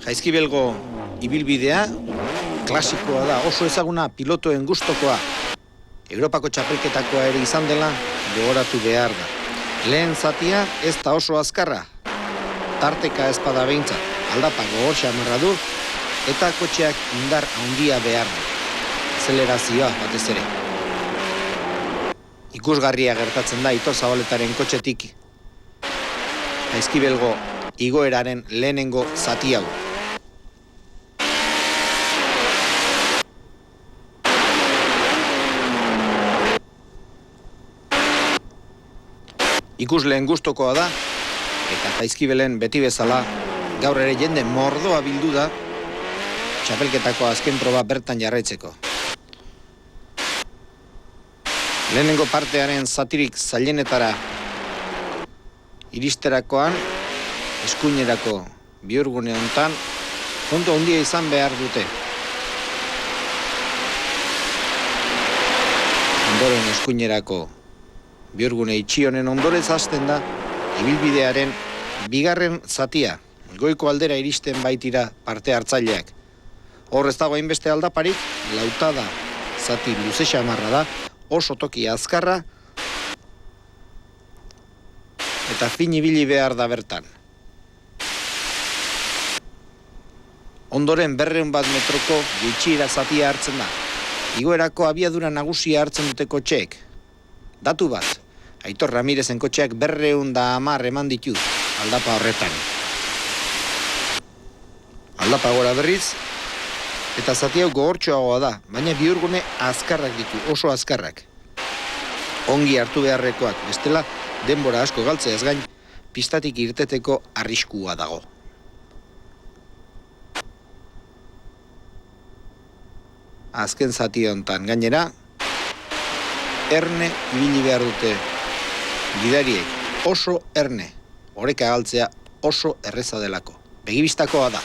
Jaizkibelgo ibilbidea klasikoa da, oso ezaguna pilotoen gustokoa. Europako txapelketakoa ere izan dela gogoratu behar da. Lehen zatia ez da oso azkarra. Tarteka ezpada behintzat, aldapa gogor xamarra du eta kotxeak indar handia behar du. Azelerazioa batez ere. Ikusgarria gertatzen da Aitor Zabaletaren kotxetik Jaizkibelgo igoeraren lehenengo zati hau. Ikusleen gustokoa da, eta Jaizkibelen beti bezala gaur ere jende mordoa bildu da txapelketako azken proba bertan jarraitzeko. Lehenengo partearen zatirik zailenetara iristerakoan, eskuinerako bihurgune honetan, puntu handia izan behar dute. Ondoren eskuinerako bihurgune itxi honen ondorez hasten da ibilbidearen bigarren zatia, goiko aldera iristen baitira parte hartzaileak. Hor ez dago hainbeste aldaparik, lautada zati luze xamarra da, oso toki azkarra eta fin ibili behar da bertan. Ondoren 200 metroko gutxiera zatia hartzen da. Igoerako abiadura nagusia hartzen dute kotxeek. Datu bat, Aitor Ramirezen kotxeak 210 eman ditu aldapa horretan. Aldapa gora berriz, eta zati hau gogortxoagoa da, baina bihurgune azkarrak ditu, oso azkarrak. Ongi hartu beharrekoak, bestela denbora asko galtzeaz gain, pistatik irteteko arriskua dago. Azken zati honetan gainera, erne ibili behar dute gidariek, oso erne, oreka galtzea oso erreza delako. Begibistakoa da.